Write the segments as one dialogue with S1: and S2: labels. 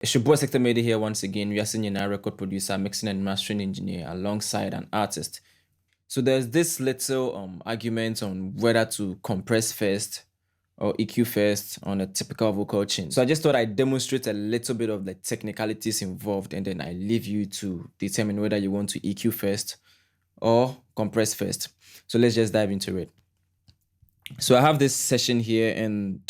S1: It's your boy Sector Media here once again. We are seeing a record producer, mixing and mastering engineer alongside an artist. So there's this little argument on whether to compress first or EQ first on a typical vocal chain. So I just thought I'd demonstrate a little bit of the technicalities involved, and then I leave you to determine whether you want to EQ first or compress first. So let's just dive into it. So I have this session here, and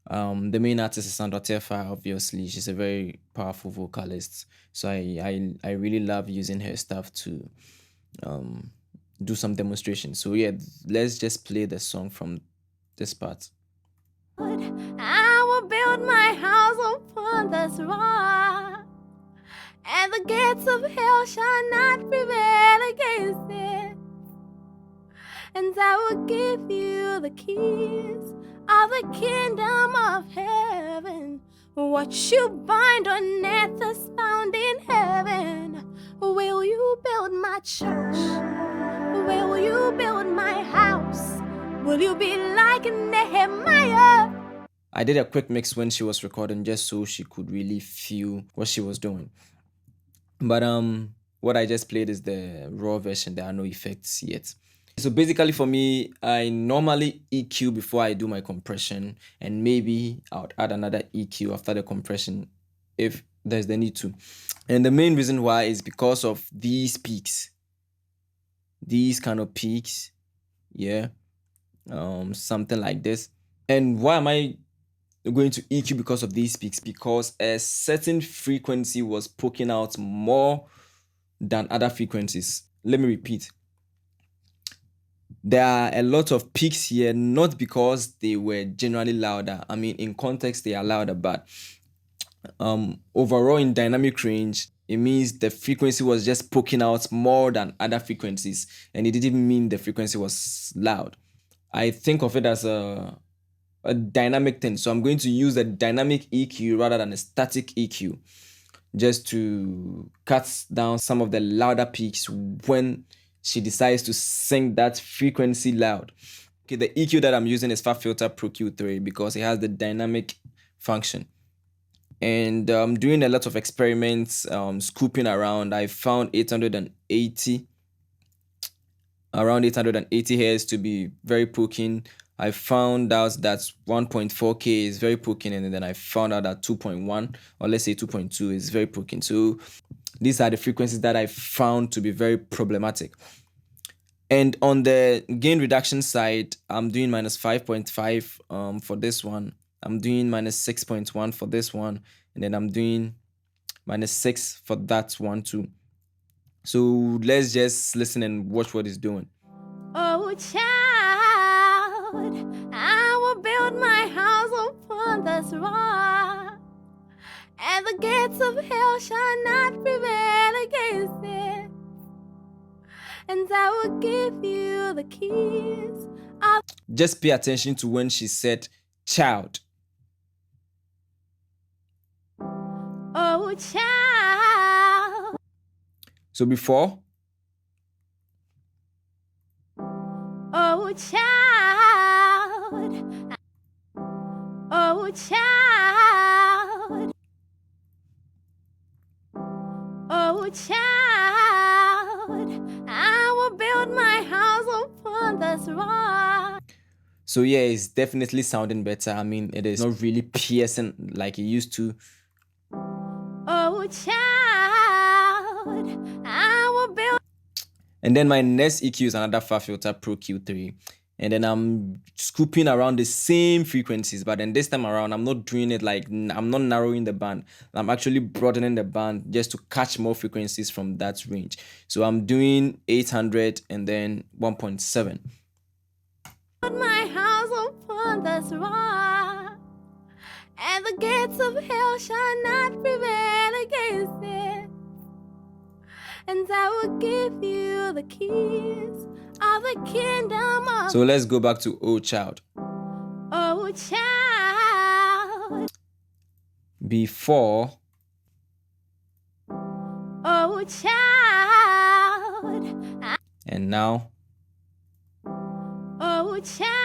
S1: the main artist is Sandra Tefa. Obviously, she's a very powerful vocalist. So I really love using her stuff to do some demonstrations. So yeah, let's just play the song from this part.
S2: I will build my house upon this rock, and the gates of hell shall not prevail against it. And I will give you the keys of the kingdom of heaven. What you bind on earth is bound in heaven. Will you build my church? Will you build my house? Will you be like Nehemiah?
S1: I did a quick mix when she was recording just so she could really feel what she was doing. But what I just played is the raw version. There are no effects yet. So basically for me, I normally EQ before I do my compression, and maybe I would add another EQ after the compression if there's the need to. And the main reason why is because of these peaks. These kind of peaks. Yeah. Something like this. And why am I going to EQ because of these peaks? Because a certain frequency was poking out more than other frequencies. Let me repeat. There are a lot of peaks here, not because they were generally louder. I mean, in context, they are louder, but overall in dynamic range, it means the frequency was just poking out more than other frequencies, and it didn't mean the frequency was loud. I think of it as a dynamic thing. So I'm going to use a dynamic EQ rather than a static EQ, just to cut down some of the louder peaks when she decides to sing that frequency loud. Okay, the EQ that I'm using is Fab Filter Pro Q3 because it has the dynamic function. And I'm doing a lot of experiments, scooping around. I found 880 hertz to be very poking. I found out that 1.4K is very poking, and then I found out that 2.1 or let's say 2.2 is very poking. So these are the frequencies that I found to be very problematic. And on the gain reduction side, I'm doing minus 5.5 for this one. I'm doing minus 6.1 for this one. And then I'm doing minus 6 for that one too. So let's just listen and watch what it's doing.
S2: Oh, child, I will build my house upon this rock, and the gates of hell shall not prevail against it. And I will give you the keys of...
S1: Just pay attention to when she said child.
S2: Oh, child.
S1: So before,
S2: oh, child. Oh, child. Oh, child. I will build my house upon this rock.
S1: So yeah, it's definitely sounding better. I mean, it is not really piercing like it used to.
S2: Oh, child, I will build.
S1: And then my next EQ is another Fab Filter Pro Q3. And then I'm scooping around the same frequencies, but then this time around, I'm not doing it like, I'm not narrowing the band. I'm actually broadening the band just to catch more frequencies from that range. So I'm doing 800 and then 1.7.
S2: My house upon this rock, and the gates of hell shall not prevail against it. And I will give you the keys of the kingdom of...
S1: So let's go back to Oh Child.
S2: Oh, child.
S1: Before.
S2: Oh, child.
S1: And now.
S2: Oh, child.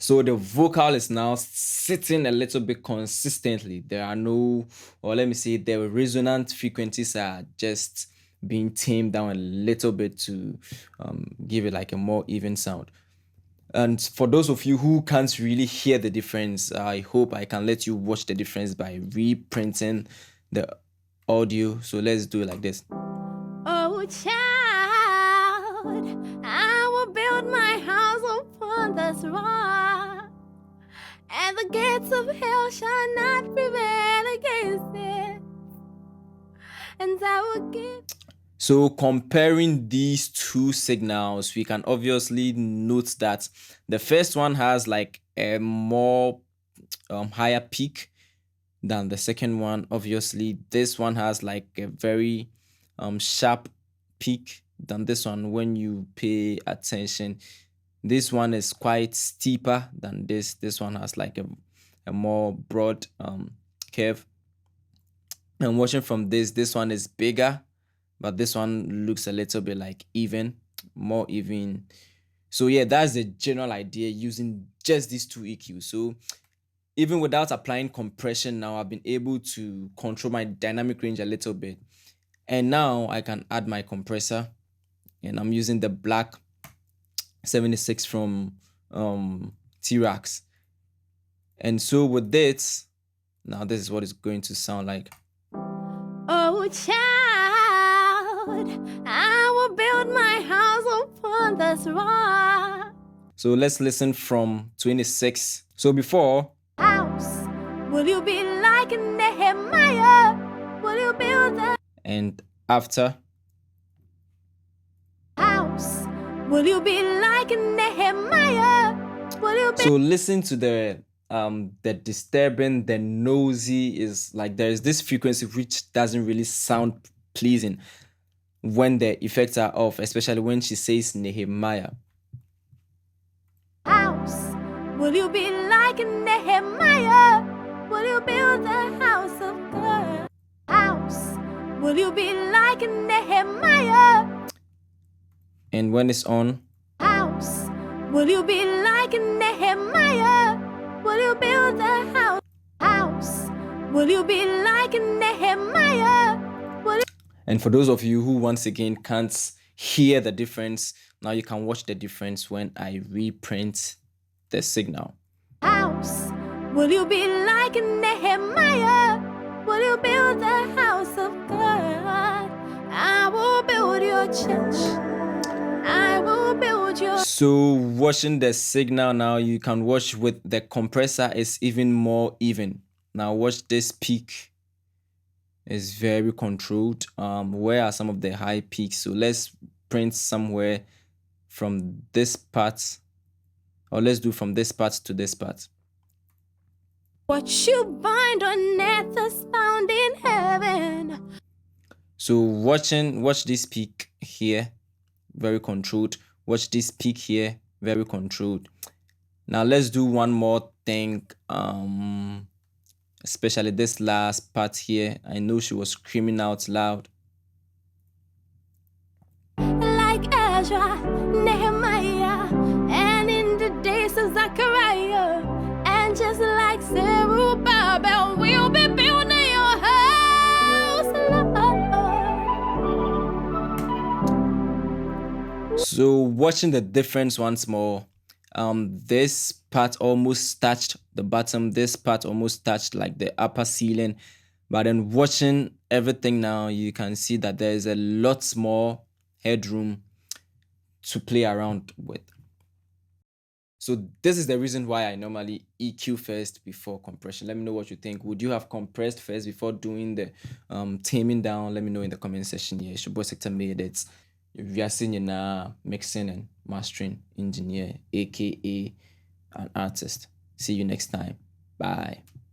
S1: So the vocal is now sitting a little bit consistently. There are no, or let me say, the resonant frequencies are just being tamed down a little bit to give it like a more even sound. And for those of you who can't really hear the difference, I hope I can let you watch the difference by reprinting the audio. So let's do it like this.
S2: Oh, child, I will build my house upon this rock, and the gates of hell shall not prevail against it. And I will give.
S1: So comparing these two signals, we can obviously note that the first one has like a more higher peak than the second one. Obviously, this one has like a very sharp peak than this one when you pay attention. This one is quite steeper than this. This one has like a more broad curve. And watching from this one is bigger, but this one looks a little bit like even, more even. So yeah, that's the general idea using just these two EQs. So even without applying compression, now I've been able to control my dynamic range a little bit. And now I can add my compressor, and I'm using the black 76 from T-Rax. And so with this, now this is what it's going to sound like.
S2: Oh, child, I will build my house upon this rock.
S1: So let's listen from 26. So before,
S2: House, will you be like Nehemiah? Will you build a
S1: and after.
S2: house? Will you be like Nehemiah? Will you be
S1: So listen to the disturbing, the noisy is like there is this frequency which doesn't really sound pleasing when the effects are off, especially when she says Nehemiah.
S2: house? Will you be like Nehemiah? Will you build a house of God? House, will you be like Nehemiah?
S1: And when it's on,
S2: House, will you be like Nehemiah? Will you build a house? House, will you be like Nehemiah?
S1: and for those of you who once again can't hear the difference, now you can watch the difference when I reprint the signal.
S2: House, will you be like Nehemiah? Will you build a house of God? I will build your church. I will build your.
S1: So watching the signal now, you can watch with the compressor is even more even. Now watch this peak is very controlled. Where are some of the high peaks? So let's print somewhere from this part, or let's do from this part to this part.
S2: What you bind on earth is bound in heaven.
S1: So watch this peak here, very controlled. Watch this peak here, very controlled. Now let's do one more thing. Especially this last part here. I know she was screaming out loud.
S2: Like Ezra, Nehemiah, and in the days of Zechariah, and just like Zerubbabel, we'll be building your house, Lord.
S1: So watching the difference once more, this part almost touched the bottom, this part almost touched like the upper ceiling, but then watching everything now, you can see that there is a lot more headroom to play around with. So this is the reason why I normally EQ first before compression. Let me know what you think. Would you have compressed first before doing the taming down? Let me know in the comment section here. It's your boy Sector Made it. We are seeing you now mixing and mastering engineer, aka an artist. See you next time. Bye.